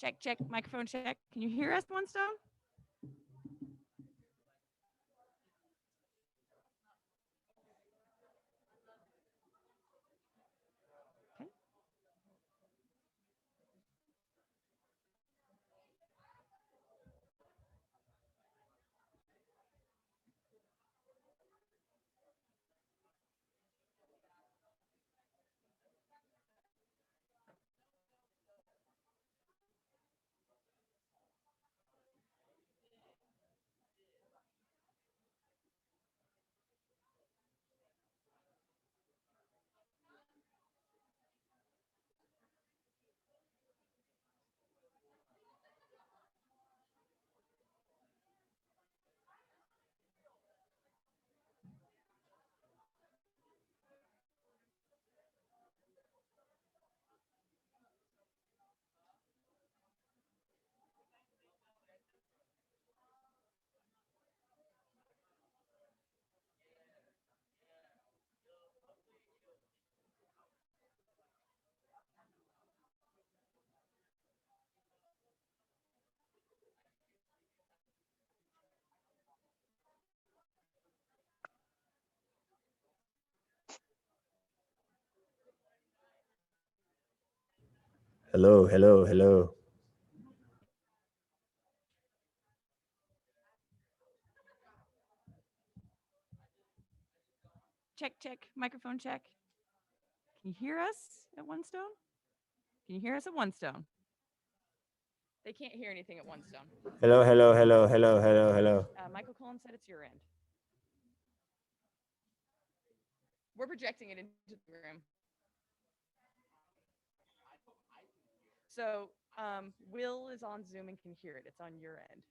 Check, check, microphone check. Can you hear us, One Stone? Okay. Hello, hello, hello. Check, check, microphone check. Can you hear us at One Stone? Can you hear us at One Stone? They can't hear anything at One Stone. Hello, hello, hello, hello, hello, hello. Michael Cullen said it's your end. We're projecting it into the room. So Will is on Zoom and can hear it. It's on your end.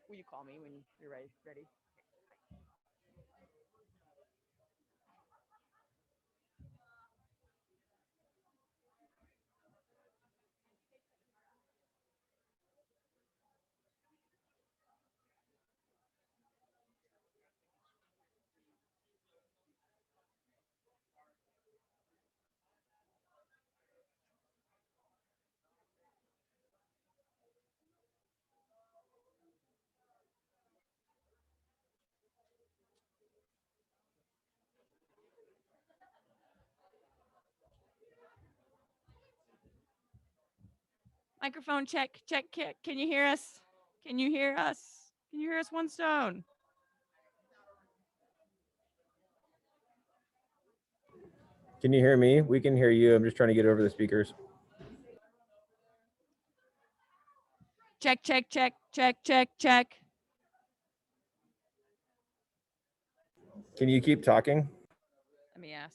Will you call me when you're ready? Microphone check, check, check. Can you hear us? Can you hear us? Can you hear us, One Stone? Can you hear me? We can hear you. I'm just trying to get over the speakers. Check, check, check, check, check, check. Can you keep talking? Let me ask.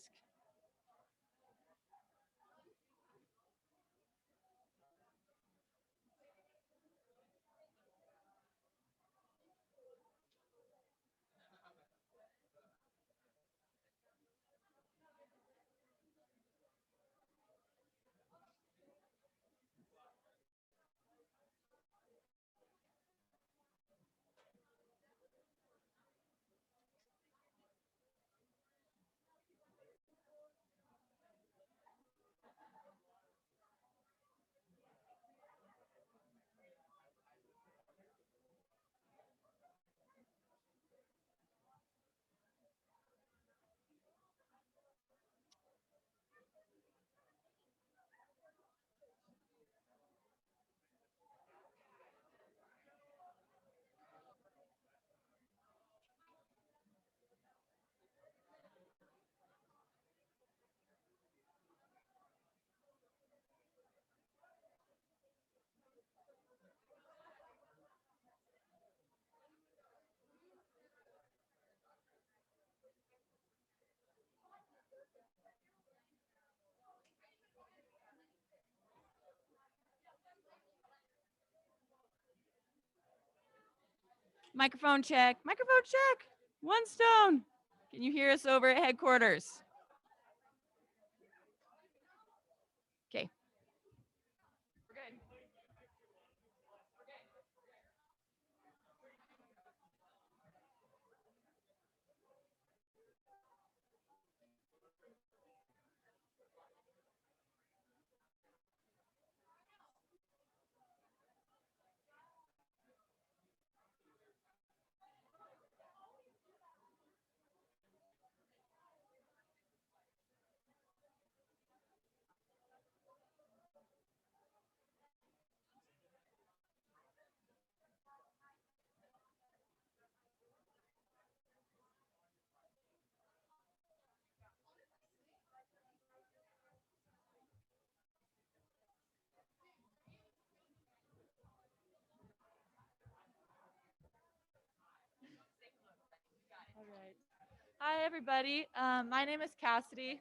Microphone check. Microphone check. One Stone. Can you hear us over at headquarters? Okay. We're good. All right. Hi, everybody. My name is Cassidy.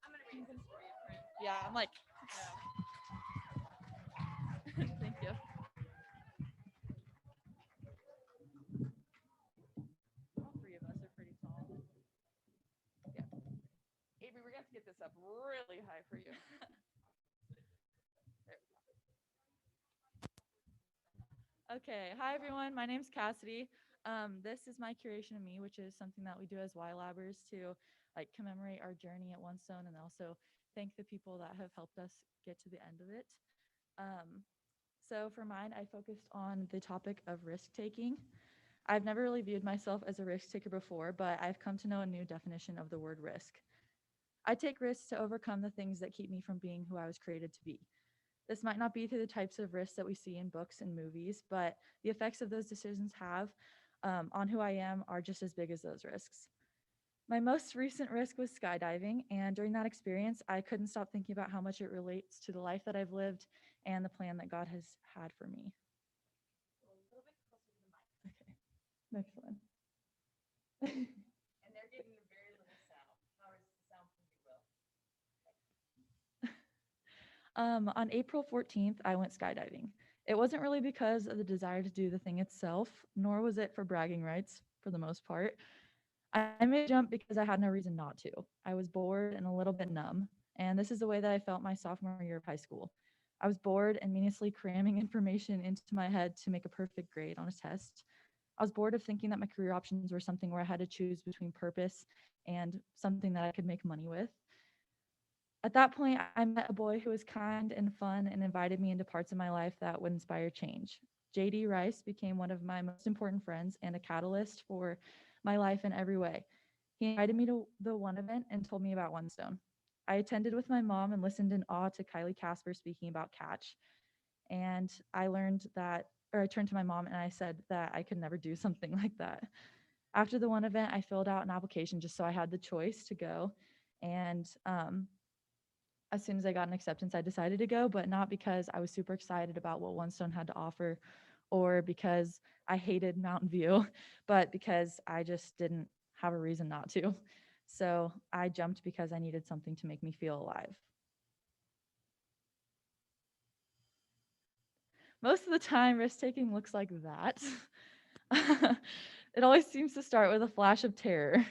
I'm gonna read some for you, friend. Yeah, I'm like, thank you. All three of us are pretty tall. Yeah. Avery, we're gonna have to get this up really high for you. Okay. Hi, everyone. My name's Cassidy. This is my Curation of Me, which is something that we do as Y Labbers to like commemorate our journey at One Stone and also thank the people that have helped us get to the end of it. So for mine, I focused on the topic of risk taking. I've never really viewed myself as a risk taker before, but I've come to know a new definition of the word risk. I take risks to overcome the things that keep me from being who I was created to be. This might not be through the types of risks that we see in books and movies, but the effects of those decisions have on who I am are just as big as those risks. My most recent risk was skydiving, and during that experience, I couldn't stop thinking about how much it relates to the life that I've lived and the plan that God has had for me. Okay, excellent. And they're getting a very little sound. How is the sound from you, Will? On April 14th, I went skydiving. It wasn't really because of the desire to do the thing itself, nor was it for bragging rights for the most part. I made a jump because I had no reason not to. I was bored and a little bit numb, and this is the way that I felt my sophomore year of high school. I was bored and meaninglessly cramming information into my head to make a perfect grade on a test. I was bored of thinking that my career options were something where I had to choose between purpose and something that I could make money with. At that point, I met a boy who was kind and fun and invited me into parts of my life that would inspire change. JD Rice became one of my most important friends and a catalyst for my life in every way. He invited me to the one event and told me about One Stone. I attended with my mom and listened in awe to Kylie Casper speaking about catch. And I learned that, or I turned to my mom and I said that I could never do something like that. After the one event, I filled out an application just so I had the choice to go. And as soon as I got an acceptance, I decided to go, but not because I was super excited about what One Stone had to offer or because I hated Mountain View, but because I just didn't have a reason not to. So I jumped because I needed something to make me feel alive. Most of the time, risk taking looks like that. It always seems to start with a flash of terror.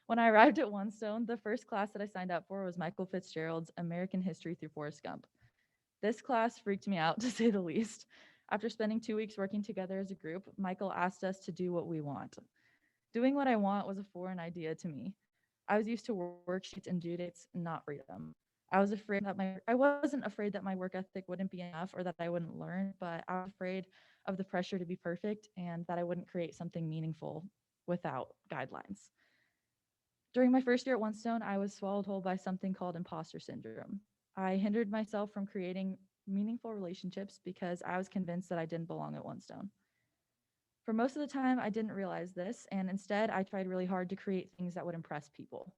When I arrived at One Stone, the first class that I signed up for was Michael Fitzgerald's American History through Forrest Gump. This class freaked me out, to say the least. After spending 2 weeks working together as a group, Michael asked us to do what we want. Doing what I want was a foreign idea to me. I was used to worksheets and due dates, not freedom. I wasn't afraid that my work ethic wouldn't be enough or that I wouldn't learn, but I was afraid of the pressure to be perfect and that I wouldn't create something meaningful without guidelines. During my first year at One Stone, I was swallowed whole by something called imposter syndrome. I hindered myself from creating meaningful relationships because I was convinced that I didn't belong at One Stone. For most of the time, I didn't realize this, and instead, I tried really hard to create things that would impress people.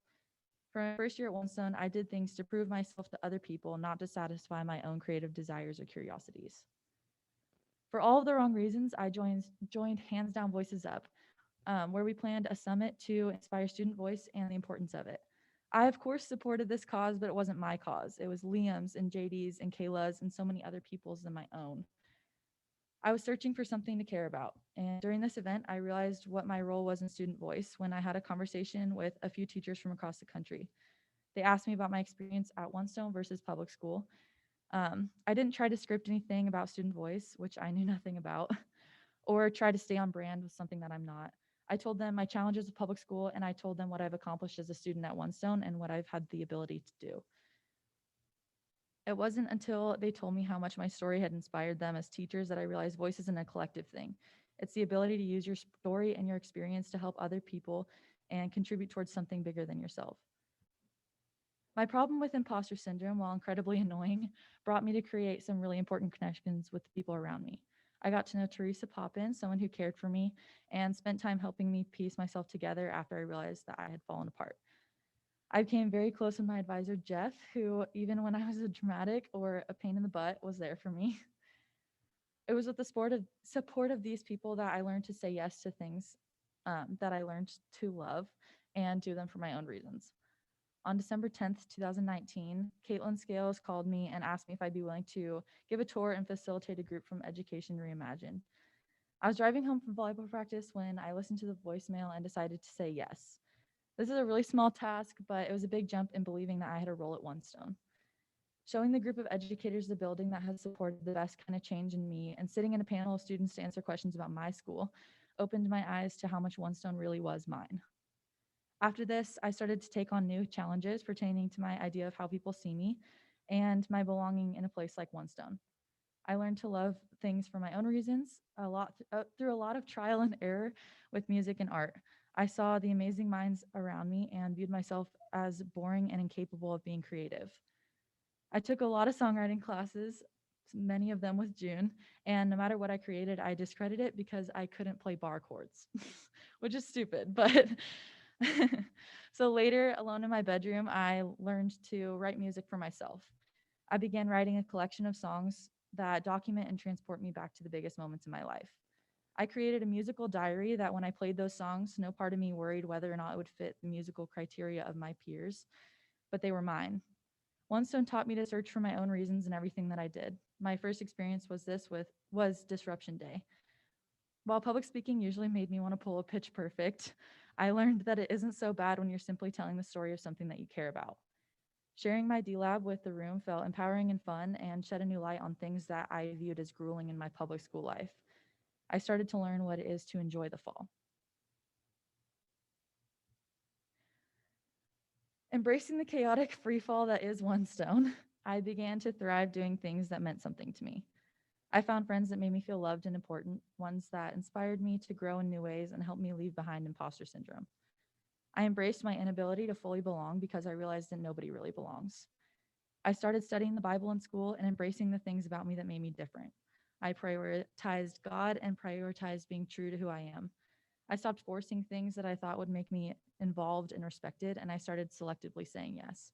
For my first year at One Stone, I did things to prove myself to other people, not to satisfy my own creative desires or curiosities. For all of the wrong reasons, I joined Hands Down Voices Up, where we planned a summit to inspire student voice and the importance of it. I, of course, supported this cause, but it wasn't my cause. It was Liam's and JD's and Kayla's and so many other people's than my own. I was searching for something to care about. And during this event, I realized what my role was in student voice when I had a conversation with a few teachers from across the country. They asked me about my experience at One Stone versus public school. I didn't try to script anything about student voice, which I knew nothing about, or try to stay on brand with something that I'm not. I told them my challenges of public school, and I told them what I've accomplished as a student at One Stone and what I've had the ability to do. It wasn't until they told me how much my story had inspired them as teachers that I realized voice isn't a collective thing. It's the ability to use your story and your experience to help other people and contribute towards something bigger than yourself. My problem with imposter syndrome, while incredibly annoying, brought me to create some really important connections with the people around me. I got to know Teresa Poppin, someone who cared for me and spent time helping me piece myself together after I realized that I had fallen apart. I became very close with my advisor, Jeff, who, even when I was a dramatic or a pain in the butt, was there for me. It was with the support of these people that I learned to say yes to things that I learned to love and do them for my own reasons. On December 10th, 2019, Caitlin Scales called me and asked me if I'd be willing to give a tour and facilitate a group from Education Reimagined. I was driving home from volleyball practice when I listened to the voicemail and decided to say yes. This is a really small task, but it was a big jump in believing that I had a role at One Stone. Showing the group of educators the building that has supported the best kind of change in me and sitting in a panel of students to answer questions about my school opened my eyes to how much One Stone really was mine. After this, I started to take on new challenges pertaining to my idea of how people see me and my belonging in a place like One Stone. I learned to love things for my own reasons, through a lot of trial and error with music and art. I saw the amazing minds around me and viewed myself as boring and incapable of being creative. I took a lot of songwriting classes, many of them with June, and no matter what I created, I discredited it because I couldn't play bar chords, which is stupid. But so later, alone in my bedroom, I learned to write music for myself. I began writing a collection of songs that document and transport me back to the biggest moments in my life. I created a musical diary that when I played those songs, no part of me worried whether or not it would fit the musical criteria of my peers, but they were mine. One Stone taught me to search for my own reasons in everything that I did. My first experience was Disruption Day. While public speaking usually made me want to pull a pitch perfect, I learned that it isn't so bad when you're simply telling the story of something that you care about. Sharing my D Lab with the room felt empowering and fun and shed a new light on things that I viewed as grueling in my public school life. I started to learn what it is to enjoy the fall. Embracing the chaotic free fall that is One Stone, I began to thrive doing things that meant something to me. I found friends that made me feel loved and important, ones that inspired me to grow in new ways and helped me leave behind imposter syndrome. I embraced my inability to fully belong because I realized that nobody really belongs. I started studying the Bible in school and embracing the things about me that made me different. I prioritized God and prioritized being true to who I am. I stopped forcing things that I thought would make me involved and respected, and I started selectively saying yes.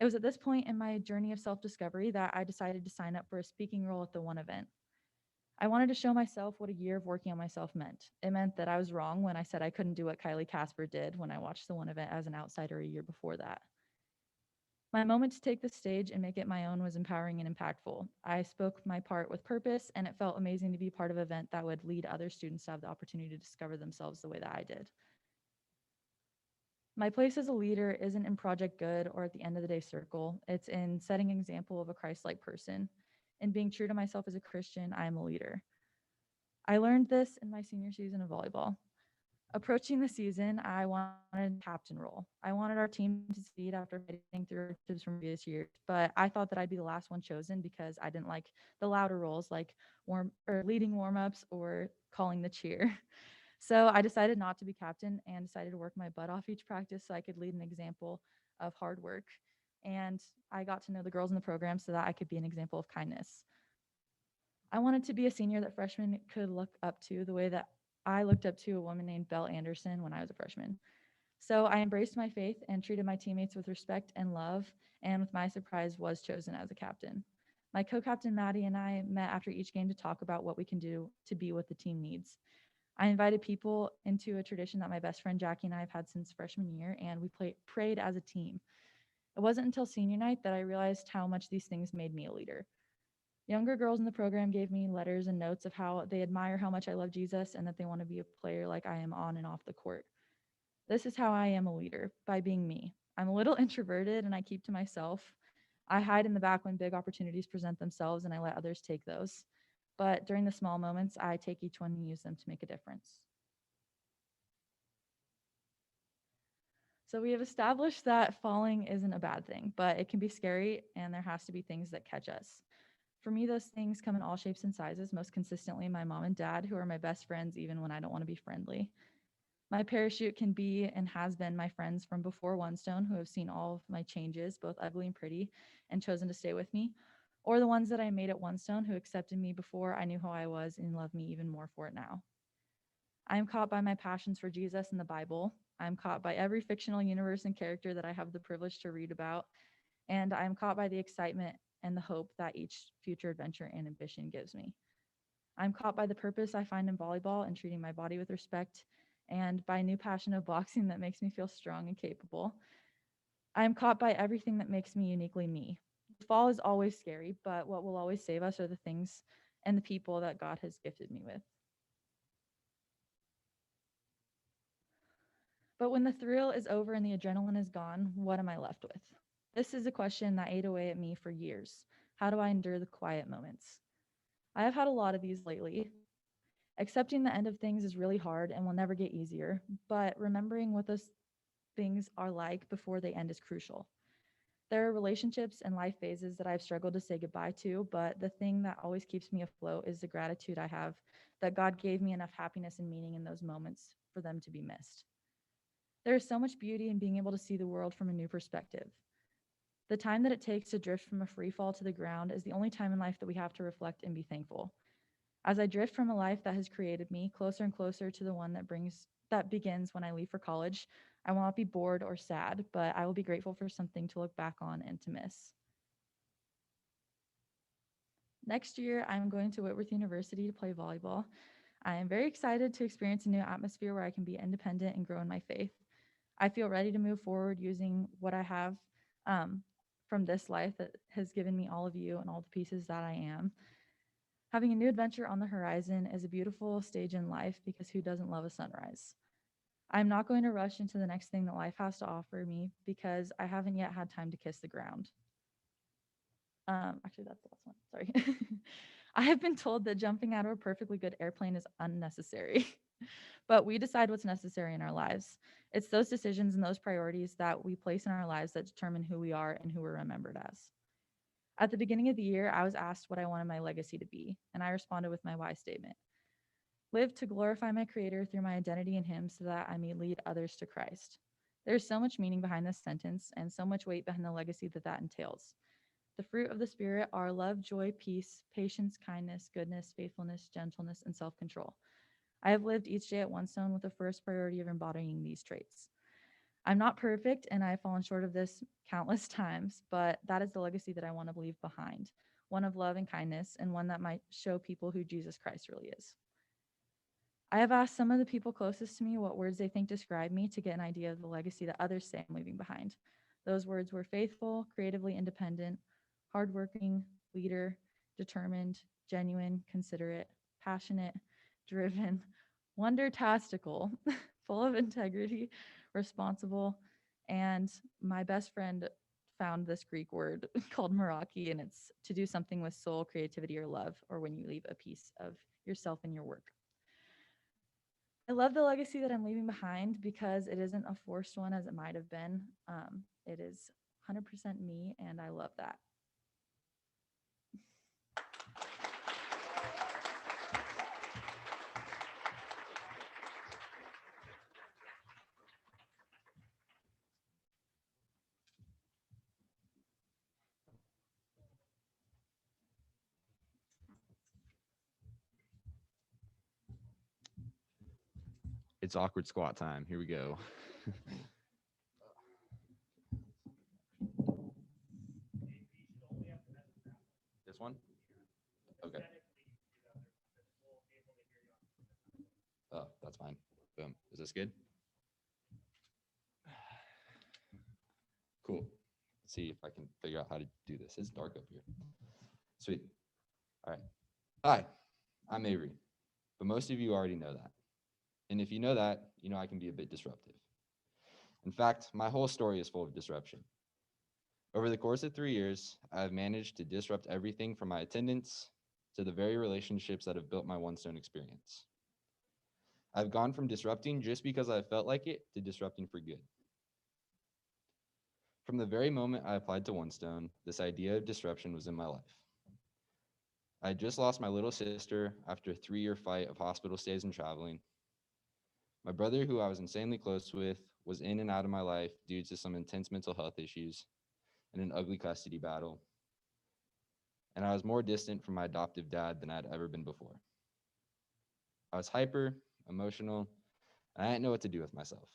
It was at this point in my journey of self discovery that I decided to sign up for a speaking role at the one event. I wanted to show myself what a year of working on myself meant. It meant that I was wrong when I said I couldn't do what Kylie Casper did when I watched the one event as an outsider a year before that. My moment to take the stage and make it my own was empowering and impactful. I spoke my part with purpose, and it felt amazing to be part of an event that would lead other students to have the opportunity to discover themselves the way that I did. My place as a leader isn't in Project Good or at the end of the day circle. It's in setting an example of a Christ like person. In being true to myself as a Christian, I am a leader. I learned this in my senior season of volleyball. Approaching the season, I wanted a captain role. I wanted our team to succeed after fighting through hardships from previous years, but I thought that I'd be the last one chosen because I didn't like the louder roles like leading warm-ups or calling the cheer. So I decided not to be captain and decided to work my butt off each practice so I could lead an example of hard work. And I got to know the girls in the program so that I could be an example of kindness. I wanted to be a senior that freshmen could look up to the way that I looked up to a woman named Belle Anderson when I was a freshman. So I embraced my faith and treated my teammates with respect and love, and with my surprise, was chosen as a captain. My co-captain Maddie and I met after each game to talk about what we can do to be what the team needs. I invited people into a tradition that my best friend Jackie and I have had since freshman year, and prayed as a team. It wasn't until senior night that I realized how much these things made me a leader. Younger girls in the program gave me letters and notes of how they admire how much I love Jesus and that they want to be a player like I am on and off the court. This is how I am a leader, by being me. I'm a little introverted and I keep to myself. I hide in the back when big opportunities present themselves and I let others take those. But during the small moments, I take each one and use them to make a difference. So we have established that falling isn't a bad thing, but it can be scary and there has to be things that catch us. For me, those things come in all shapes and sizes, most consistently my mom and dad, who are my best friends even when I don't want to be friendly. My parachute can be and has been my friends from before One Stone who have seen all of my changes, both ugly and pretty, and chosen to stay with me, or the ones that I made at One Stone who accepted me before I knew who I was and love me even more for it now. I am caught by my passions for Jesus and the Bible. I am caught by every fictional universe and character that I have the privilege to read about, and I am caught by the excitement and the hope that each future adventure and ambition gives me. I'm caught by the purpose I find in volleyball and treating my body with respect, and by a new passion of boxing that makes me feel strong and capable. I am caught by everything that makes me uniquely me. The fall is always scary, but what will always save us are the things and the people that God has gifted me with. But when the thrill is over and the adrenaline is gone, what am I left with? This is a question that ate away at me for years. How do I endure the quiet moments? I have had a lot of these lately. Accepting the end of things is really hard and will never get easier, but remembering what those things are like before they end is crucial. There are relationships and life phases that I've struggled to say goodbye to, but the thing that always keeps me afloat is the gratitude I have that God gave me enough happiness and meaning in those moments for them to be missed. There is so much beauty in being able to see the world from a new perspective. The time that it takes to drift from a free fall to the ground is the only time in life that we have to reflect and be thankful. As I drift from a life that has created me closer and closer to the one that begins when I leave for college, I will not be bored or sad, but I will be grateful for something to look back on and to miss. Next year, I'm going to Whitworth University to play volleyball. I am very excited to experience a new atmosphere where I can be independent and grow in my faith. I feel ready to move forward using what I have um, from this life that has given me all of you and all the pieces that I am. Having a new adventure on the horizon is a beautiful stage in life because who doesn't love a sunrise? I'm not going to rush into the next thing that life has to offer me because I haven't yet had time to kiss the ground. Actually, that's the last one. Sorry. I have been told that jumping out of a perfectly good airplane is unnecessary, but we decide what's necessary in our lives. It's those decisions and those priorities that we place in our lives that determine who we are and who we're remembered as. At the beginning of the year, I was asked what I wanted my legacy to be, and I responded with my why statement: live to glorify my Creator through my identity in Him so that I may lead others to Christ. There's so much meaning behind this sentence and so much weight behind the legacy that entails. The fruit of the Spirit are love, joy, peace, patience, kindness, goodness, faithfulness, gentleness, and self control. I have lived each day at One Stone with the first priority of embodying these traits. I'm not perfect and I've fallen short of this countless times, but that is the legacy that I want to leave behind, one of love and kindness, and one that might show people who Jesus Christ really is. I have asked some of the people closest to me what words they think describe me to get an idea of the legacy that others say I'm leaving behind. Those words were faithful, creatively independent, hardworking, leader, determined, genuine, considerate, passionate, driven, wonder-tastical, full of integrity, responsible, and my best friend found this Greek word called meraki, and it's to do something with soul, creativity, or love, or when you leave a piece of yourself in your work. I love the legacy that I'm leaving behind because it isn't a forced one as it might have been. It is 100% me, and I love that. It's awkward squat time. Here we go. This one? Okay. Oh, that's fine. Boom. Is this good? Cool. Let's see if I can figure out how to do this. It's dark up here. Sweet. All right. Hi, I'm Avery, but most of you already know that. And if you know that, you know I can be a bit disruptive. In fact, my whole story is full of disruption. Over the course of 3 years, I've managed to disrupt everything from my attendance to the very relationships that have built my One Stone experience. I've gone from disrupting just because I felt like it to disrupting for good. From the very moment I applied to One Stone, this idea of disruption was in my life. I had just lost my little sister after a 3 year fight of hospital stays and traveling. My brother, who I was insanely close with, was in and out of my life due to some intense mental health issues and an ugly custody battle. And I was more distant from my adoptive dad than I'd ever been before. I was hyper, emotional, and I didn't know what to do with myself.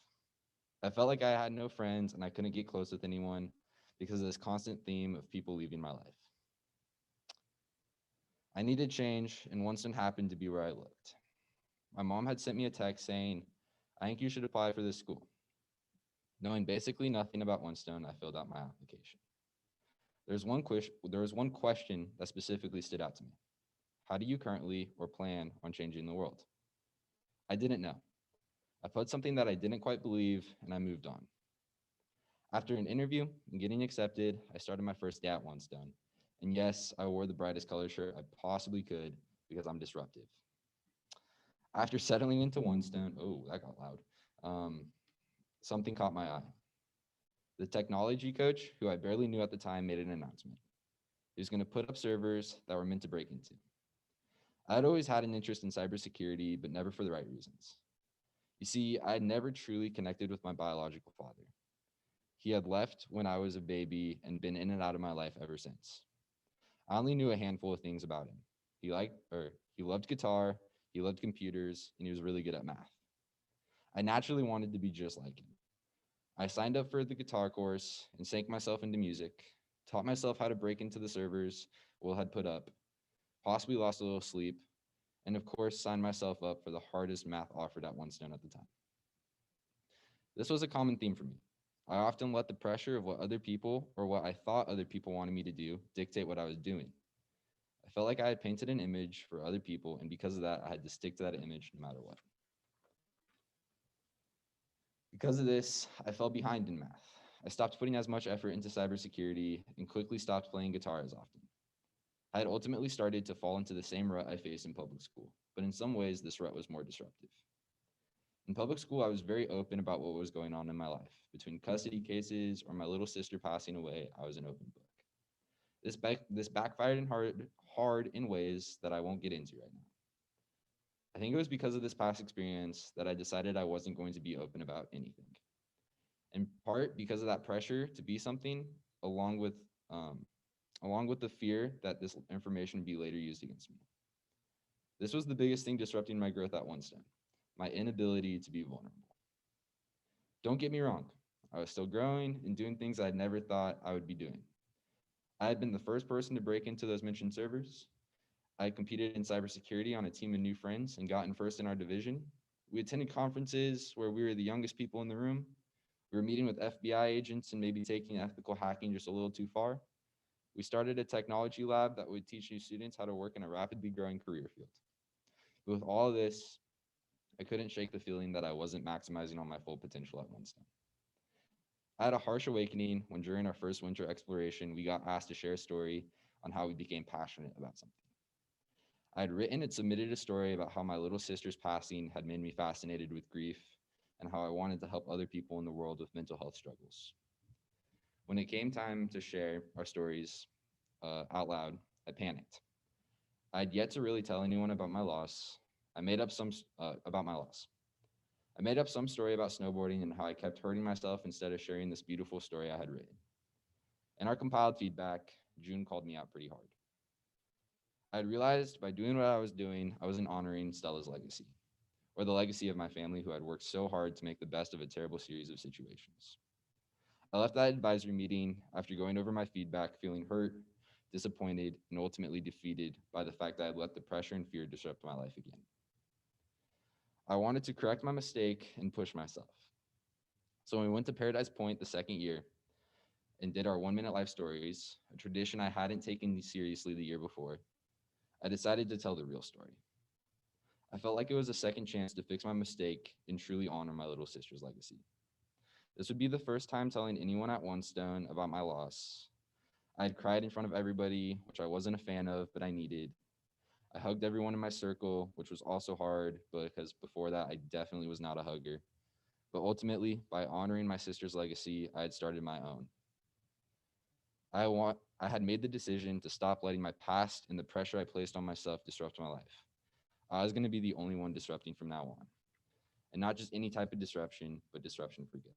I felt like I had no friends and I couldn't get close with anyone because of this constant theme of people leaving my life. I needed change, and Winston happened to be where I looked. My mom had sent me a text saying, I think you should apply for this school. Knowing basically nothing about One, I filled out my application. There was one question that specifically stood out to me. How do you currently or plan on changing the world? I didn't know. I put something that I didn't quite believe and I moved on. After an interview and getting accepted, I started my first day at One. And yes, I wore the brightest color shirt I possibly could because I'm disruptive. After settling into One, oh, that got loud. Um, Something caught my eye. The technology coach, who I barely knew at the time, made an announcement. He was going to put up servers that were meant to break into. I had always had an interest in cybersecurity, but never for the right reasons. You see, I had never truly connected with my biological father. He had left when I was a baby and been in and out of my life ever since. I only knew a handful of things about him. He loved guitar, he loved computers, and he was really good at math. I naturally wanted to be just like him. I signed up for the guitar course and sank myself into music, taught myself how to break into the servers Will had put up, possibly lost a little sleep, and of course signed myself up for the hardest math offered at One at the time. This was a common theme for me. I often let the pressure of what other people or what I thought other people wanted me to do dictate what I was doing. I felt like I had painted an image for other people, and because of that, I had to stick to that image no matter what. Because of this, I fell behind in math. I stopped putting as much effort into cybersecurity and quickly stopped playing guitar as often. I had ultimately started to fall into the same rut I faced in public school, but in some ways, this rut was more disruptive. In public school, I was very open about what was going on in my life. Between custody cases or my little sister passing away, I was an open book. This backfired hard in ways that I won't get into right now. I think it was because of this past experience that I decided I wasn't going to be open about anything. In part because of that pressure to be something, along with um, along with the fear that this information would be later used against me. This was the biggest thing disrupting my growth at One, my inability to be vulnerable. Don't get me wrong, I was still growing and doing things I never thought I would be doing. I had been the first person to break into those mentioned servers. I competed in cybersecurity on a team of new friends and gotten first in our division. We attended conferences where we were the youngest people in the room. We were meeting with FBI agents and maybe taking ethical hacking just a little too far. We started a technology lab that would teach new students how to work in a rapidly growing career field. But with all of this, I couldn't shake the feeling that I wasn't maximizing on my full potential at One. I had a harsh awakening when during our first winter exploration, we got asked to share a story on how we became passionate about something. I had written and submitted a story about how my little sister's passing had made me fascinated with grief and how I wanted to help other people in the world with mental health struggles. When it came time to share our stories out loud, I panicked. I'd yet to really tell anyone about my loss. I made up some about my loss. I made up some story about snowboarding and how I kept hurting myself instead of sharing this beautiful story I had written. In our compiled feedback, June called me out pretty hard. I had realized by doing what I was doing, I wasn't honoring Stella's legacy, or the legacy of my family who had worked so hard to make the best of a terrible series of situations. I left that advisory meeting after going over my feedback, feeling hurt, disappointed, and ultimately defeated by the fact that I had let the pressure and fear disrupt my life again. I wanted to correct my mistake and push myself. So when we went to Paradise Point the second year and did our 1 minute life stories, a tradition I hadn't taken seriously the year before, I decided to tell the real story. I felt like it was a second chance to fix my mistake and truly honor my little sister's legacy. This would be the first time telling anyone at One Stone about my loss. I had cried in front of everybody, which I wasn't a fan of, but I needed. I hugged everyone in my circle, which was also hard because before that, I definitely was not a hugger. But ultimately, by honoring my sister's legacy, I had started my own. I had made the decision to stop letting my past and the pressure I placed on myself disrupt my life. I was going to be the only one disrupting from now on. And not just any type of disruption, but disruption for good.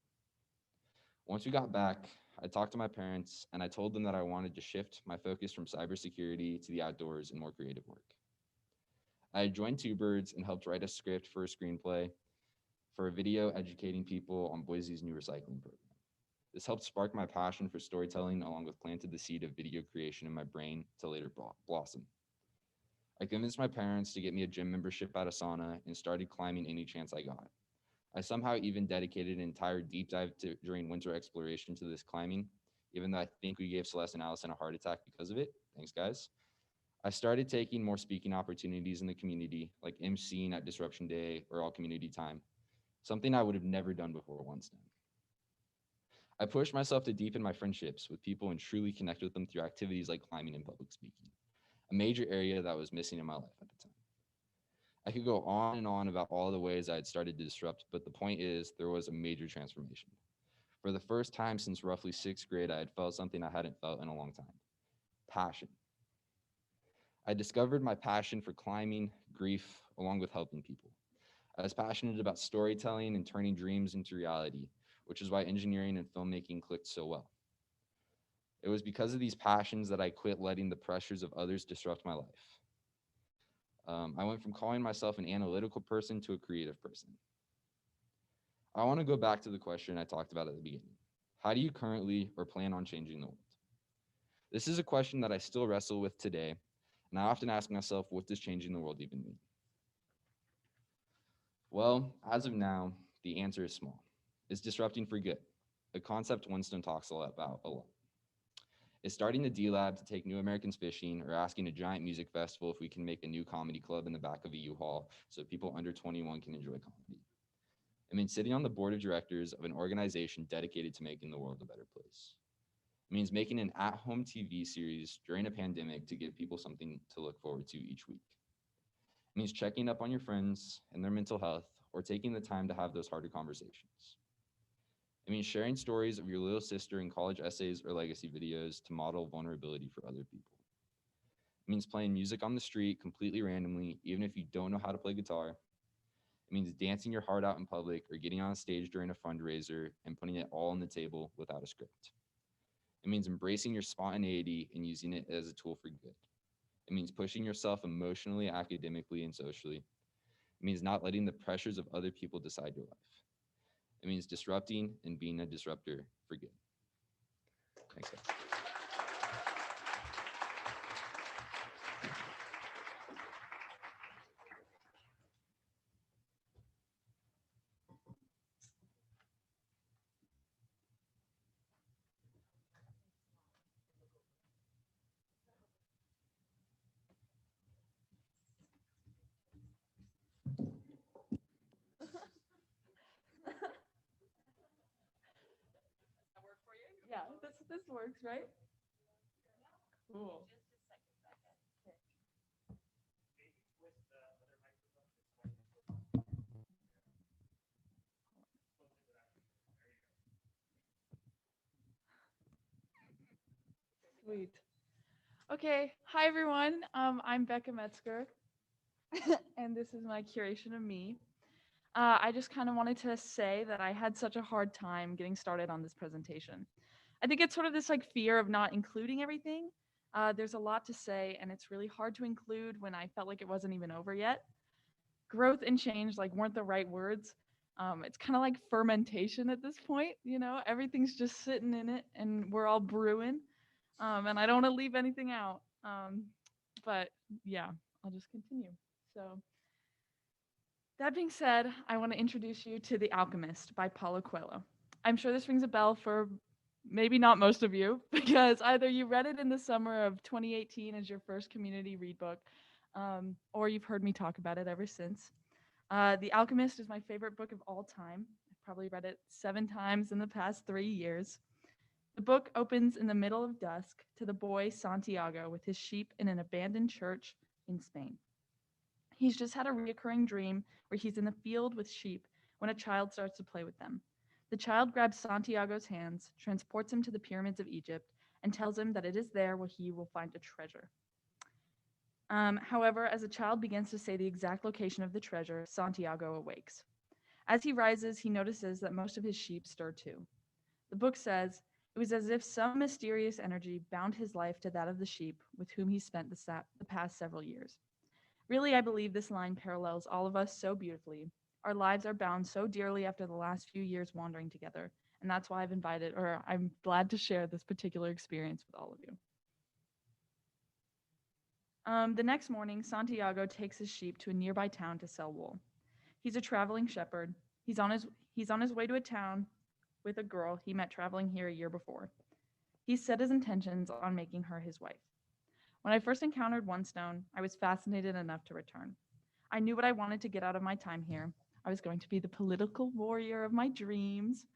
Once we got back, I talked to my parents and I told them that I wanted to shift my focus from cybersecurity to the outdoors and more creative work. I had joined Two Birds and helped write a script for a screenplay for a video educating people on Boise's new recycling program. This helped spark my passion for storytelling along with planted the seed of video creation in my brain to later blossom. I convinced my parents to get me a gym membership at Asana and started climbing any chance I got. I somehow even dedicated an entire deep dive during winter exploration to this climbing, even though I think we gave Celeste and Allison a heart attack because of it. Thanks, guys. I started taking more speaking opportunities in the community, like emceeing at Disruption Day or All Community Time, something I would have never done before once then. I pushed myself to deepen my friendships with people and truly connect with them through activities like climbing and public speaking, a major area that was missing in my life at the time. I could go on and on about all the ways I had started to disrupt, but the point is there was a major transformation. For the first time since roughly sixth grade, I had felt something I hadn't felt in a long time: passion. I discovered my passion for climbing, grief, along with helping people. I was passionate about storytelling and turning dreams into reality, which is why engineering and filmmaking clicked so well. It was because of these passions that I quit letting the pressures of others disrupt my life. I went from calling myself an analytical person to a creative person. I want to go back to the question I talked about at the beginning. How do you currently or plan on changing the world? This is a question that I still wrestle with today, and I often ask myself, what does changing the world even mean? Well, as of now, the answer is small. It's disrupting for good, a concept Winston talks about a lot. It's starting a D-Lab to take new Americans fishing, or asking a giant music festival if we can make a new comedy club in the back of a U-Haul so people under 21 can enjoy comedy. It means sitting on the board of directors of an organization dedicated to making the world a better place. It means making an at-home TV series during a pandemic to give people something to look forward to each week. It means checking up on your friends and their mental health, or taking the time to have those harder conversations. It means sharing stories of your little sister in college essays or legacy videos to model vulnerability for other people. It means playing music on the street completely randomly, even if you don't know how to play guitar. It means dancing your heart out in public or getting on stage during a fundraiser and putting it all on the table without a script. It means embracing your spontaneity and using it as a tool for good. It means pushing yourself emotionally, academically, and socially. It means not letting the pressures of other people decide your life. It means disrupting and being a disruptor for good. Thanks, guys. Yeah, this works, right? Cool. Sweet. Okay, hi everyone. I'm Becca Metzger, and this is my curation of me. I just kind of wanted to say that I had such a hard time getting started on this presentation. I think it's sort of this like fear of not including everything. There's a lot to say, and it's really hard to include when I felt like it wasn't even over yet. Growth and change like weren't the right words. It's kind of like fermentation at this point, you know, everything's just sitting in it and we're all brewing. And I don't want to leave anything out. But yeah, I'll just continue. So that being said, I want to introduce you to The Alchemist by Paulo Coelho. I'm sure this rings a bell for maybe not most of you, because either you read it in the summer of 2018 as your first community read book, or you've heard me talk about it ever since. The Alchemist is my favorite book of all time. I've probably read it 7 times in the past 3 years. The book opens in the middle of dusk to the boy Santiago with his sheep in an abandoned church in Spain. He's just had a reoccurring dream where he's in the field with sheep when a child starts to play with them. The child grabs Santiago's hands, transports him to the pyramids of Egypt, and tells him that it is there where he will find a treasure. However, as the child begins to say the exact location of the treasure, Santiago awakes. As he rises, he notices that most of his sheep stir too. The book says, it was as if some mysterious energy bound his life to that of the sheep with whom he spent the past several years. Really, I believe this line parallels all of us so beautifully. Our lives are bound so dearly after the last few years wandering together, and that's why I'm glad to share this particular experience with all of you. The next morning, Santiago takes his sheep to a nearby town to sell wool. He's a traveling shepherd. He's on his he's on his way to a town with a girl he met traveling here a year before. He set his intentions on making her his wife. When I first encountered One Stone, I was fascinated enough to return. I knew what I wanted to get out of my time here. I was going to be the political warrior of my dreams.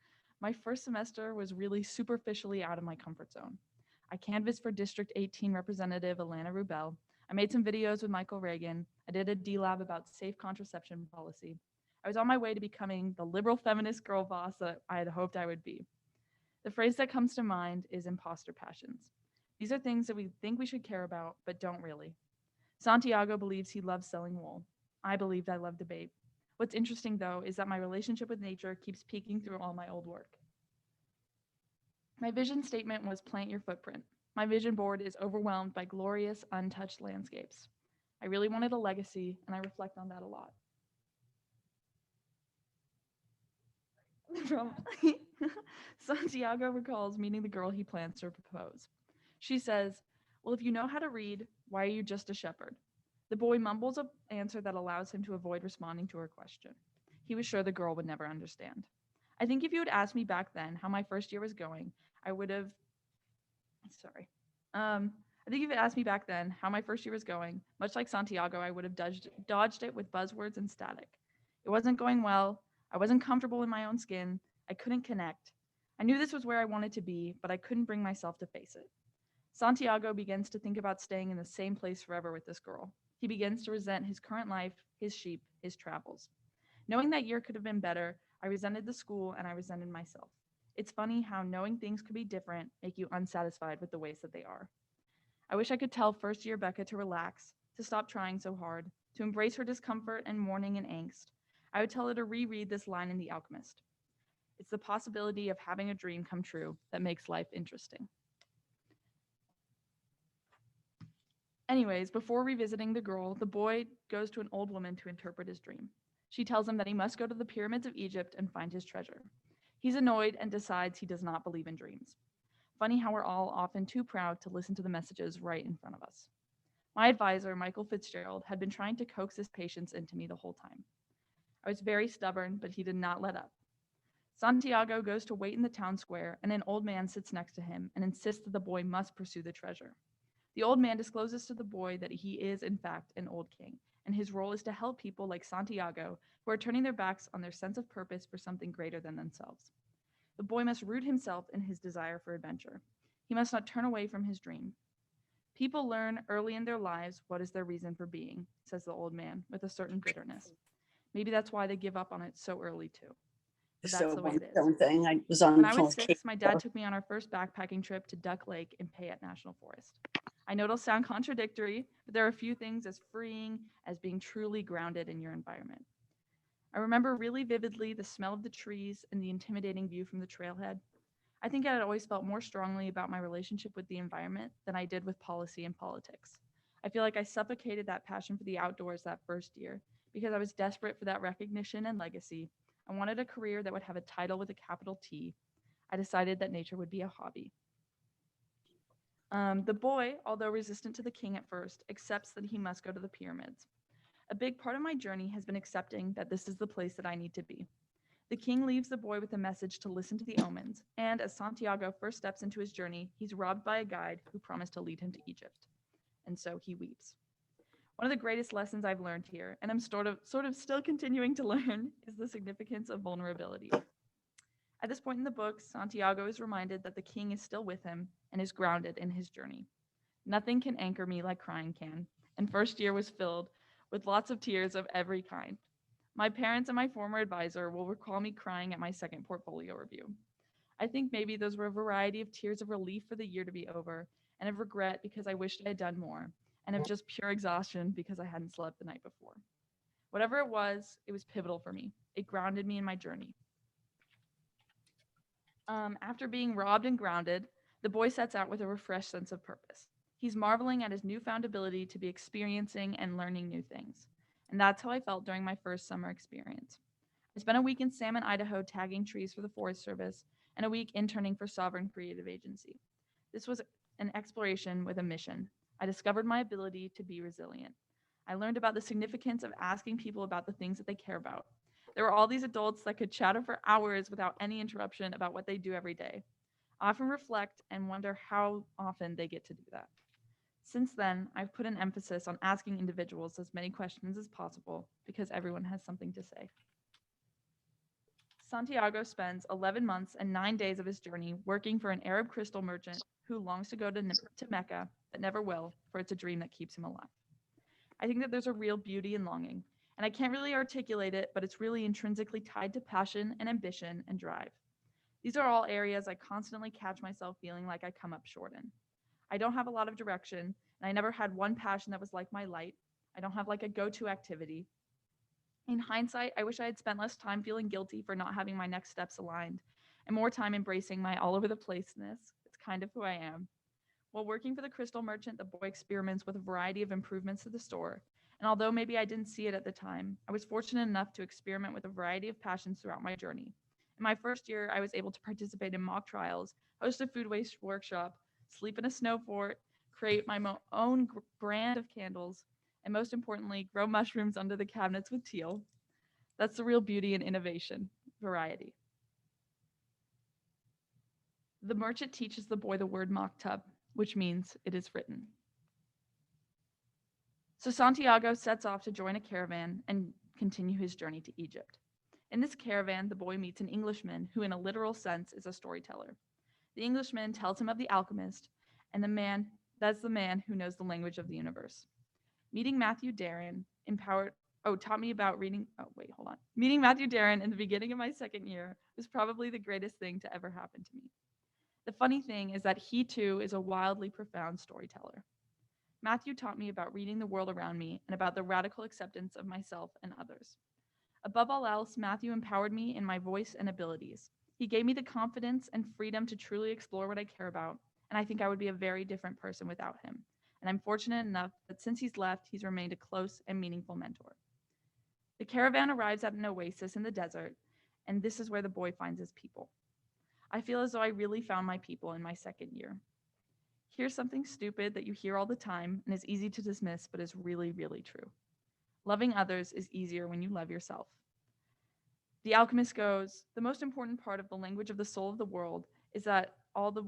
My first semester was really superficially out of my comfort zone. I canvassed for District 18 Representative Alana Rubel. I made some videos with Michael Reagan. I did a D-Lab about safe contraception policy. I was on my way to becoming the liberal feminist girl boss that I had hoped I would be. The phrase that comes to mind is imposter passions. These are things that we think we should care about, but don't really. Santiago believes he loves selling wool. I believed I love debate. What's interesting, though, is that my relationship with nature keeps peeking through all my old work. My vision statement was plant your footprint. My vision board is overwhelmed by glorious, untouched landscapes. I really wanted a legacy, and I reflect on that a lot. From Santiago recalls meeting the girl he plans to propose. She says, well, if you know how to read, why are you just a shepherd? The boy mumbles an answer that allows him to avoid responding to her question. He was sure the girl would never understand. I think if you had asked me back then how my first year was going, I would have. Sorry. I think if you had asked me back then how my first year was going, much like Santiago, I would have dodged it with buzzwords and static. It wasn't going well. I wasn't comfortable in my own skin. I couldn't connect. I knew this was where I wanted to be, but I couldn't bring myself to face it. Santiago begins to think about staying in the same place forever with this girl. He begins to resent his current life, his sheep, his travels. Knowing that year could have been better, I resented the school and I resented myself. It's funny how knowing things could be different make you unsatisfied with the ways that they are. I wish I could tell first year Becca to relax, to stop trying so hard, to embrace her discomfort and mourning and angst. I would tell her to reread this line in The Alchemist. It's the possibility of having a dream come true that makes life interesting. Anyways, before revisiting the girl, the boy goes to an old woman to interpret his dream. She tells him that he must go to the pyramids of Egypt and find his treasure. He's annoyed and decides he does not believe in dreams. Funny how we're all often too proud to listen to the messages right in front of us. My advisor, Michael Fitzgerald, had been trying to coax his patience into me the whole time. I was very stubborn, but he did not let up. Santiago goes to wait in the town square, and an old man sits next to him and insists that the boy must pursue the treasure. The old man discloses to the boy that he is, in fact, an old king, and his role is to help people like Santiago who are turning their backs on their sense of purpose for something greater than themselves. The boy must root himself in his desire for adventure. He must not turn away from his dream. People learn early in their lives what is their reason for being, says the old man with a certain bitterness. Maybe that's why they give up on it so early, too. But that's So the way one it is. thing I was on When the I phone was with 6, my dad took me on our first backpacking trip to Duck Lake in Payette National Forest. I know it'll sound contradictory, but there are a few things as freeing as being truly grounded in your environment. I remember really vividly the smell of the trees and the intimidating view from the trailhead. I think I had always felt more strongly about my relationship with the environment than I did with policy and politics. I feel like I suffocated that passion for the outdoors that first year because I was desperate for that recognition and legacy. I wanted a career that would have a title with a capital T. I decided that nature would be a hobby. The boy, although resistant to the king at first, accepts that he must go to the pyramids. A big part of my journey has been accepting that this is the place that I need to be. The king leaves the boy with a message to listen to the omens, and as Santiago first steps into his journey, he's robbed by a guide who promised to lead him to Egypt. And so he weeps. One of the greatest lessons I've learned here, and I'm sort of still continuing to learn, is the significance of vulnerability. At this point in the book, Santiago is reminded that the king is still with him and is grounded in his journey. Nothing can anchor me like crying can, and first year was filled with lots of tears of every kind. My parents and my former advisor will recall me crying at my second portfolio review. I think maybe those were a variety of tears of relief for the year to be over, and of regret because I wished I had done more, and of just pure exhaustion because I hadn't slept the night before. Whatever it was pivotal for me. It grounded me in my journey. After being robbed and grounded, the boy sets out with a refreshed sense of purpose. He's marveling at his newfound ability to be experiencing and learning new things. And that's how I felt during my first summer experience. I spent a week in Salmon, Idaho, tagging trees for the Forest Service, and a week interning for Sovereign Creative Agency. This was an exploration with a mission. I discovered my ability to be resilient. I learned about the significance of asking people about the things that they care about. There were all these adults that could chatter for hours without any interruption about what they do every day. I often reflect and wonder how often they get to do that. Since then, I've put an emphasis on asking individuals as many questions as possible because everyone has something to say. Santiago spends 11 months and 9 days of his journey working for an Arab crystal merchant who longs to go to Mecca but never will, for it's a dream that keeps him alive. I think that there's a real beauty in longing, and I can't really articulate it, but it's really intrinsically tied to passion and ambition and drive. These are all areas I constantly catch myself feeling like I come up short in. I don't have a lot of direction, and I never had one passion that was like my light. I don't have like a go to activity. In hindsight, I wish I had spent less time feeling guilty for not having my next steps aligned and more time embracing my all over the placeness. It's kind of who I am. While working for the crystal merchant, the boy experiments with a variety of improvements to the store. And although maybe I didn't see it at the time, I was fortunate enough to experiment with a variety of passions throughout my journey. In my first year, I was able to participate in mock trials, host a food waste workshop, sleep in a snow fort, create my own brand of candles, and most importantly, grow mushrooms under the cabinets with teal. That's the real beauty in innovation, variety. The merchant teaches the boy the word maktub, which means it is written. So Santiago sets off to join a caravan and continue his journey to Egypt. In this caravan, the boy meets an Englishman who, in a literal sense, is a storyteller. The Englishman tells him of the alchemist, and that's the man who knows the language of the universe. Meeting Matthew Darren taught me about reading. Oh, wait, hold on. Meeting Matthew Darren in the beginning of my second year was probably the greatest thing to ever happen to me. The funny thing is that he too is a wildly profound storyteller. Matthew taught me about reading the world around me and about the radical acceptance of myself and others. Above all else, Matthew empowered me in my voice and abilities. He gave me the confidence and freedom to truly explore what I care about, and I think I would be a very different person without him. And I'm fortunate enough that since he's left, he's remained a close and meaningful mentor. The caravan arrives at an oasis in the desert, and this is where the boy finds his people. I feel as though I really found my people in my second year. Here's something stupid that you hear all the time and is easy to dismiss, but is really, really true. Loving others is easier when you love yourself. The alchemist goes, the most important part of the language of the soul of the world is that all the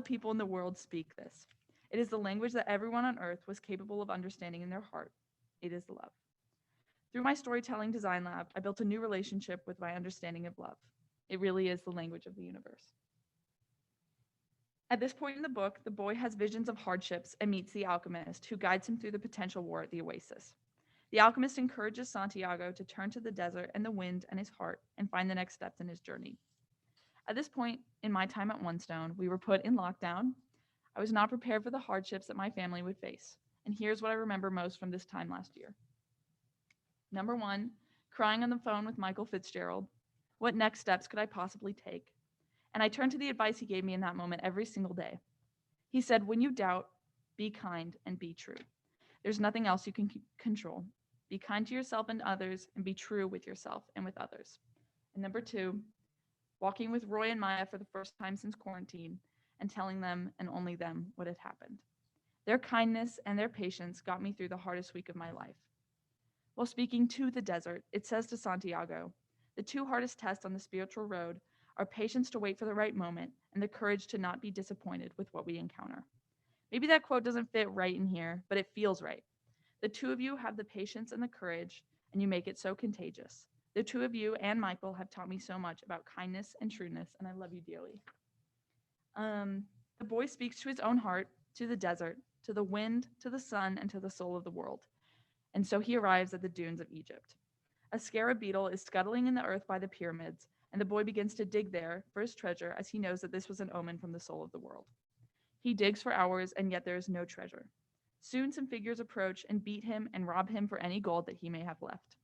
people in the world speak this. It is the language that everyone on earth was capable of understanding in their heart. It is love. Through my storytelling design lab, I built a new relationship with my understanding of love. It really is the language of the universe. At this point in the book, the boy has visions of hardships and meets the alchemist, who guides him through the potential war at the oasis. The alchemist encourages Santiago to turn to the desert and the wind and his heart and find the next steps in his journey. At this point in my time at One Stone, we were put in lockdown. I was not prepared for the hardships that my family would face. And here's what I remember most from this time last year. Number one, crying on the phone with Michael Fitzgerald. What next steps could I possibly take? And I turned to the advice he gave me in that moment every single day. He said, when you doubt, be kind and be true. There's nothing else you can control. Be kind to yourself and others, and be true with yourself and with others. And number two, walking with Roy and Maya for the first time since quarantine and telling them and only them what had happened. Their kindness and their patience got me through the hardest week of my life. While speaking to the desert, it says to Santiago, the two hardest tests on the spiritual road are patience to wait for the right moment and the courage to not be disappointed with what we encounter. Maybe that quote doesn't fit right in here, but it feels right. The two of you have the patience and the courage, and you make it so contagious. The two of you and Michael have taught me so much about kindness and trueness, and I love you dearly. Um, the boy speaks to his own heart, to the desert, to the wind, to the sun, and to the soul of the world. And so he arrives at the dunes of Egypt. A scarab beetle is scuttling in the earth by the pyramids, and the boy begins to dig there for his treasure as he knows that this was an omen from the soul of the world. He digs for hours, and yet there is no treasure. Soon some figures approach and beat him and rob him for any gold that he may have left.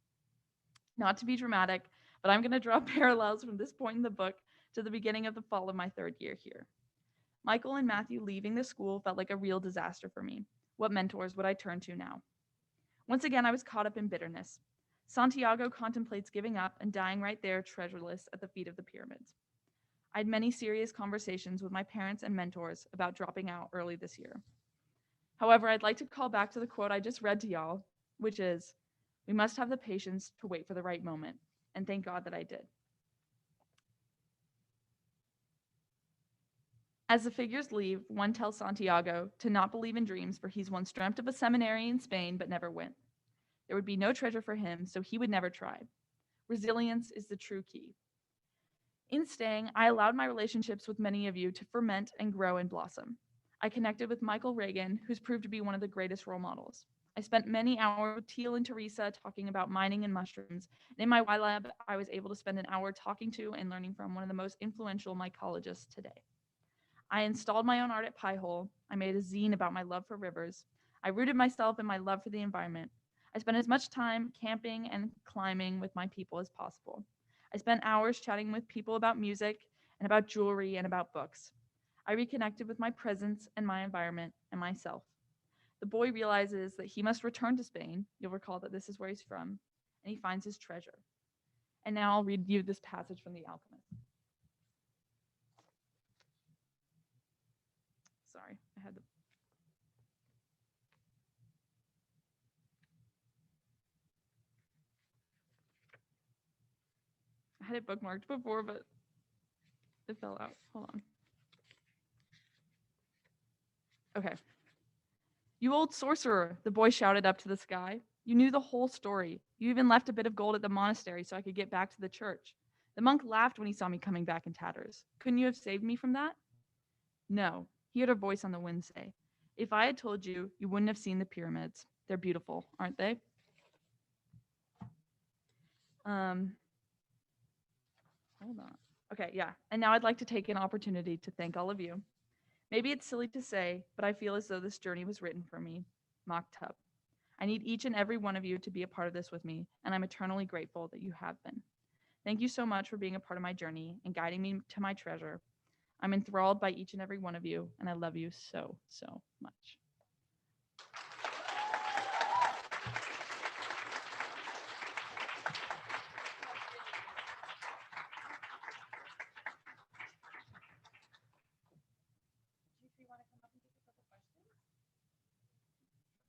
Not to be dramatic, but I'm going to draw parallels from this point in the book to the beginning of the fall of my third year here. Michael and Matthew leaving the school felt like a real disaster for me. What mentors would I turn to now? Once again, I was caught up in bitterness. Santiago contemplates giving up and dying right there, treasureless, at the feet of the pyramids. I had many serious conversations with my parents and mentors about dropping out early this year. However, I'd like to call back to the quote I just read to y'all, which is, "We must have the patience to wait for the right moment." And thank God that I did. As the figures leave, one tells Santiago to not believe in dreams, for he's once dreamt of a seminary in Spain but never went. There would be no treasure for him, so he would never try. Resilience is the true key. In staying, I allowed my relationships with many of you to ferment and grow and blossom. I connected with Michael Reagan, who's proved to be one of the greatest role models. I spent many hours with Teal and Teresa talking about mining and mushrooms. And in my Y Lab, I was able to spend an hour talking to and learning from one of the most influential mycologists today. I installed my own art at Piehole. I made a zine about my love for rivers. I rooted myself in my love for the environment. I spent as much time camping and climbing with my people as possible. I spent hours chatting with people about music and about jewelry and about books. I reconnected with my presence and my environment and myself. The boy realizes that he must return to Spain. You'll recall that this is where he's from, and he finds his treasure. And now I'll read you this passage from The Alchemist. Sorry, I had it bookmarked before, but it fell out. Hold on. Okay. "You old sorcerer," the boy shouted up to the sky. "You knew the whole story. You even left a bit of gold at the monastery so I could get back to the church. The monk laughed when he saw me coming back in tatters. Couldn't you have saved me from that?" "No," he heard a voice on the wind say. "If I had told you, you wouldn't have seen the pyramids. They're beautiful, aren't they?" Um, Hold on. Okay, yeah. And now I'd like to take an opportunity to thank all of you. Maybe it's silly to say, but I feel as though this journey was written for me, mocked up. I need each and every one of you to be a part of this with me, and I'm eternally grateful that you have been. Thank you so much for being a part of my journey and guiding me to my treasure. I'm enthralled by each and every one of you, and I love you so, so much. Do you want to come up and take a couple questions?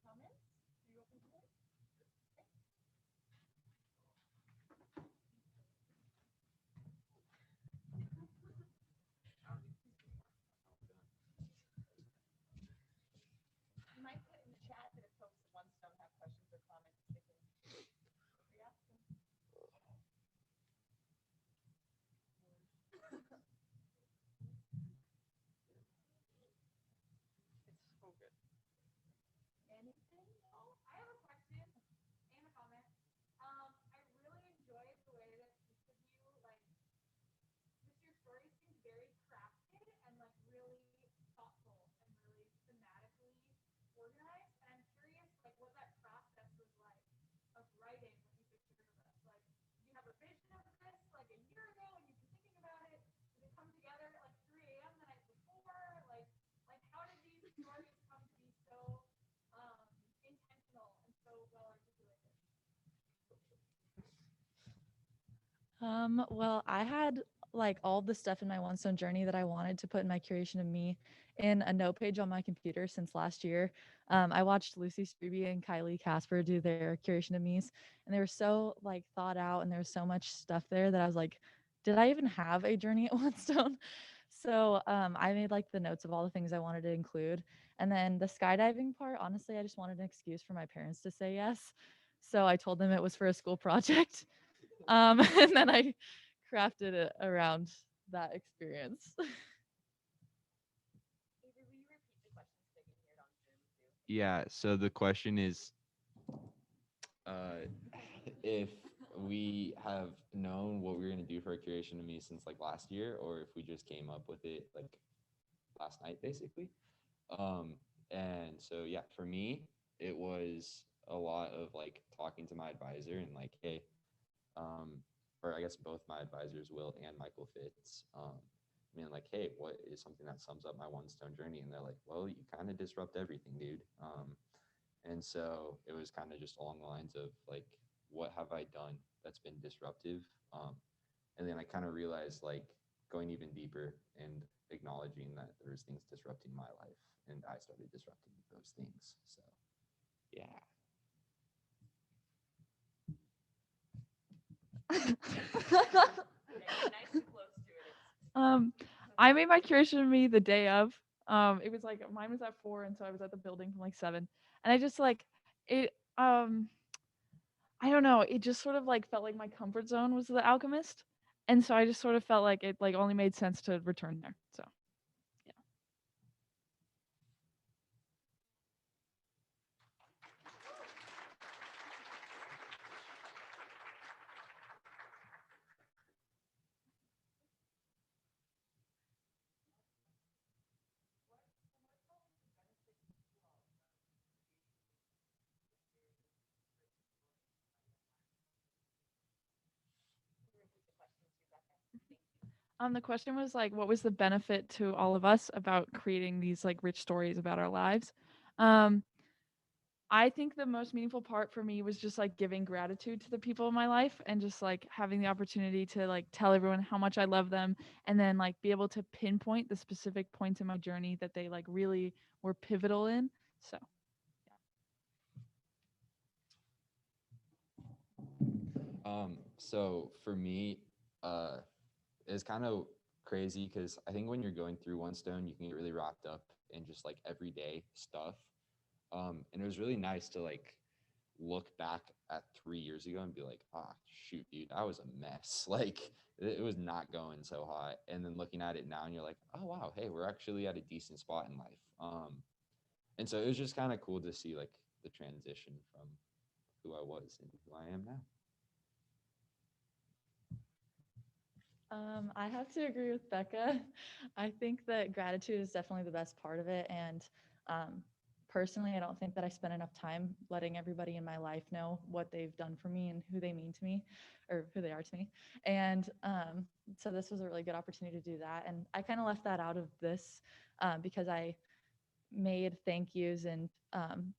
Comments? Are you open to it? You might put in the chat that if folks at once don't have questions or comments, they can re-ask them. It's so good. Anything? Oh, I have a question and a comment. I really enjoyed the way that each of you, like, just your stories seem very crafted and like really thoughtful and really thematically organized. And I'm curious, like, what that process was like of writing what you just shared with us. Like, did you have a vision of this like a year ago and you've been thinking about it? Did it come together at like 3 a.m. the night before? Like how did these stories come to be so um, intentional and so well articulated? Well, I had like all the stuff in my one stone journey that I wanted to put in my curation of me in a note page on my computer since last year. I watched Lucy Strebe and Kylie Casper do their curation of me's, and they were so like thought out, and there was so much stuff there that I was like, did I even have a journey at one stone? So I made like the notes of all the things I wanted to include. And then the skydiving part, honestly, I just wanted an excuse for my parents to say yes. So I told them it was for a school project. And then I crafted it around that experience. Yeah, so the question is uh, if we have known what we were going to do for a curation of me since like last year, or if we just came up with it like last night, basically. Um, and so, yeah, for me, it was a lot of like talking to my advisor and like, hey, or I guess both my advisors, Will and Michael Fitz, being like, hey, what is something that sums up my one stone journey? And they're like, well, you kind of disrupt everything, dude. And so it was kind of just along the lines of like, what have I done that's been disruptive? And then I kind of realized like going even deeper and acknowledging that there's things disrupting my life, and I started disrupting those things. So yeah. um, I made my curation of me the day of. It was like mine was at 4, and so I was at the building from like 7. And I just like it. I don't know. It just sort of like felt like my comfort zone was the alchemist, and so I just sort of felt like it like only made sense to return there. So yeah. The question was like, what was the benefit to all of us about creating these like rich stories about our lives? Um, I think the most meaningful part for me was just like giving gratitude to the people in my life and just like having the opportunity to like tell everyone how much I love them and then like be able to pinpoint the specific points in my journey that they like really were pivotal in. So, So for me, uh, it's kind of crazy because I think when you're going through one stone, you can get really wrapped up in just like everyday stuff. And it was really nice to like look back at 3 years ago and be like, ah, shoot, dude, I was a mess. Like it was not going so hot. And then looking at it now and you're like, oh wow, hey, we're actually at a decent spot in life. And so it was just kind of cool to see like the transition from who I was and who I am now. I have to agree with Becca. I think that gratitude is definitely the best part of it. And um, personally, I don't think that I spend enough time letting everybody in my life know what they've done for me and who they mean to me or who they are to me. And so this was a really good opportunity to do that. And I kind of left that out of this because I made thank yous and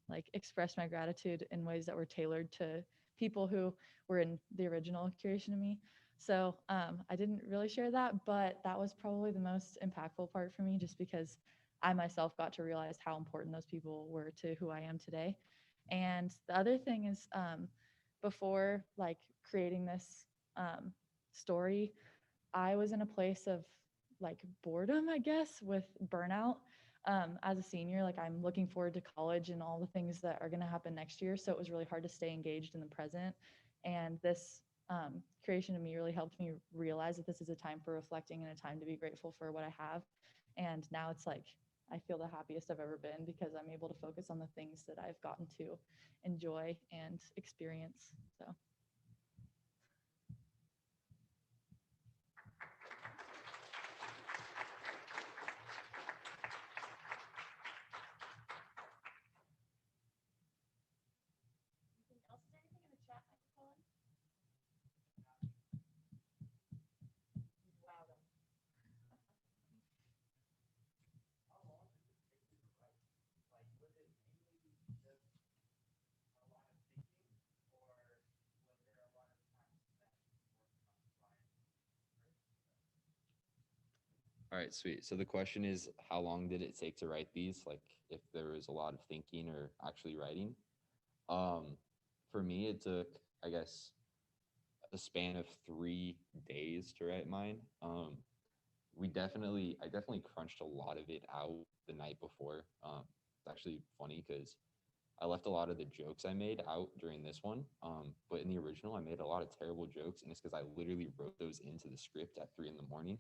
like expressed my gratitude in ways that were tailored to people who were in the original curation of me. So I didn't really share that, but that was probably the most impactful part for me, just because I myself got to realize how important those people were to who I am today. And the other thing is, before like creating this story, I was in a place of like boredom, I guess, with burnout. As a senior, like I'm looking forward to college and all the things that are going to happen next year. So it was really hard to stay engaged in the present. And this curation of me really helped me realize that this is a time for reflecting and a time to be grateful for what I have. And now it's like I feel the happiest I've ever been because I'm able to focus on the things that I've gotten to enjoy and experience. So. All right, sweet. So the question is, how long did it take to write these? Like, if there was a lot of thinking or actually writing. Um, for me, it took, I guess, a span of 3 days to write mine. I definitely crunched a lot of it out the night before. It's actually funny because I left a lot of the jokes I made out during this one. But in the original, I made a lot of terrible jokes, and it's because I literally wrote those into the script at 3 in the morning.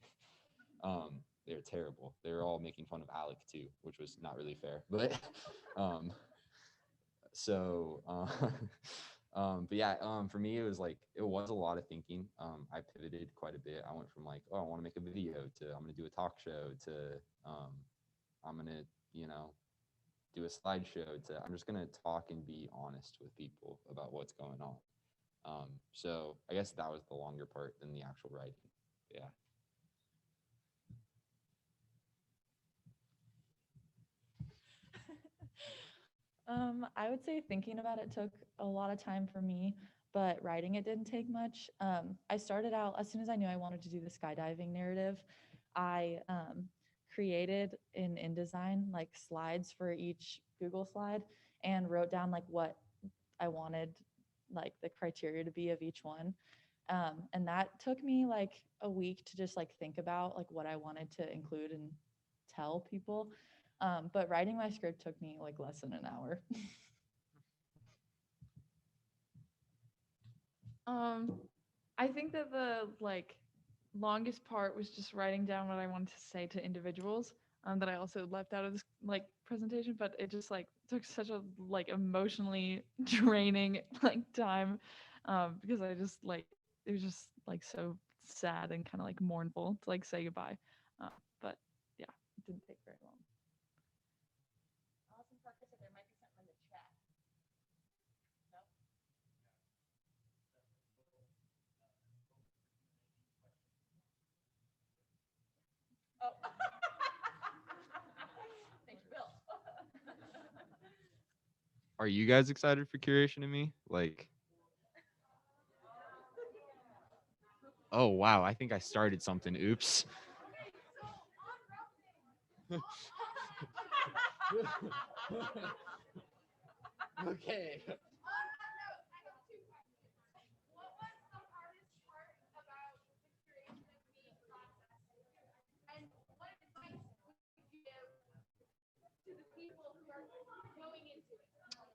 They're terrible. They're all making fun of Alec too, which was not really fair. But um, so but yeah, for me, it was like it was a lot of thinking. I pivoted quite a bit. I went from like, oh, I want to make a video to I'm gonna do a talk show to um, I'm gonna you know do a slideshow to I'm just gonna talk and be honest with people about what's going on. So I guess that was the longer part than the actual writing. Yeah. I would say thinking about it took a lot of time for me, but writing it didn't take much. I started out as soon as I knew I wanted to do the skydiving narrative. I created in InDesign like slides for each Google slide and wrote down like what I wanted, like the criteria to be of each one. And that took me like a week to just like think about like what I wanted to include and tell people. But writing my script took me like less than an hour. Um, I think that the like longest part was just writing down what I wanted to say to individuals. That I also left out of this like presentation, but it just like took such a like emotionally draining like time, because I just like it was just like so sad and kind of like mournful to like say goodbye. But yeah, it didn't take very long. Awesome Parker said there might be something in the chat. No? Oh. Thanks, Bill. Are you guys excited for Curation of Me? Like, oh wow, I think I started something. Oops. Okay.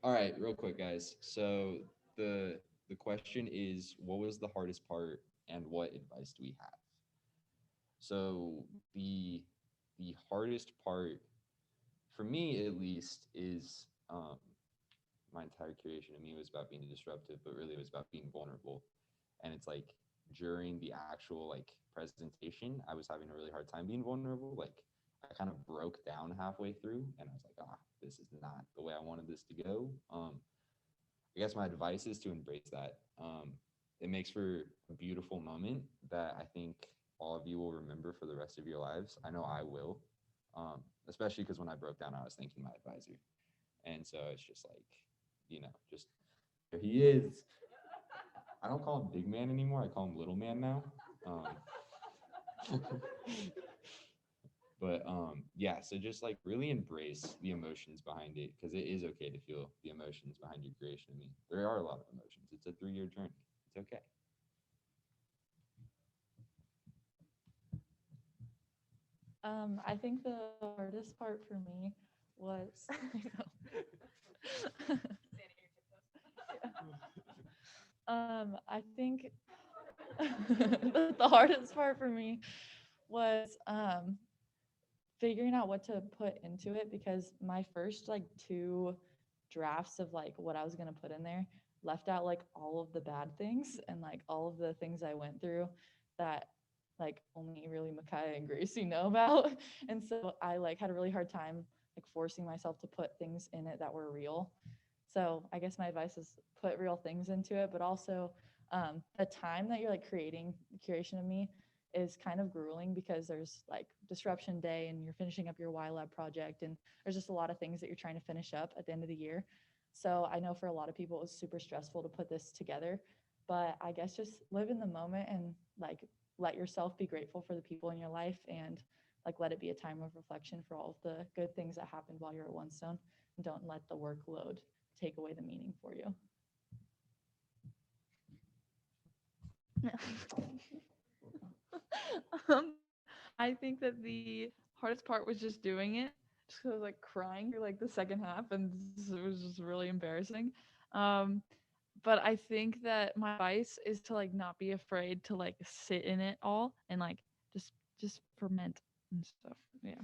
All right, real quick, guys. So the question is, what was the hardest part, and what advice do we have? So the hardest part, for me at least, is my entire creation of me was about being disruptive, but really it was about being vulnerable. And it's like during the actual like presentation, I was having a really hard time being vulnerable. Like I kind of broke down halfway through, and I was like, ah, this is not the way I wanted this to go. I guess my advice is to embrace that. It makes for a beautiful moment that I think all of you will remember for the rest of your lives. I know I will, especially because when I broke down, I was thanking my advisor. And so it's just like, just there he is. I don't call him big man anymore. I call him little man now. But yeah, so just like really embrace the emotions behind it because it is okay to feel the emotions behind your creation. I mean, there are a lot of emotions. It's a 3-year journey. It's okay. I think the hardest part for me was I think the hardest part for me was figuring out what to put into it because my first like two drafts of like what I was gonna put in there left out like all of the bad things and like all of the things I went through that like only really Micaiah and Gracie know about. And so I like had a really hard time like forcing myself to put things in it that were real. So I guess my advice is put real things into it, but also the time that you're like creating the curation of me is kind of grueling because there's like disruption day and you're finishing up your Y Lab project and there's just a lot of things that you're trying to finish up at the end of the year. So I know for a lot of people it was super stressful to put this together, but I guess just live in the moment and like let yourself be grateful for the people in your life and like let it be a time of reflection for all of the good things that happened while you're at One Stone and don't let the workload take away the meaning for you. I think that the hardest part was just doing it, just 'cause I was like crying for like the second half, and it was just really embarrassing. Um, but I think that my advice is to like not be afraid to like sit in it all and like just ferment and stuff. Yeah.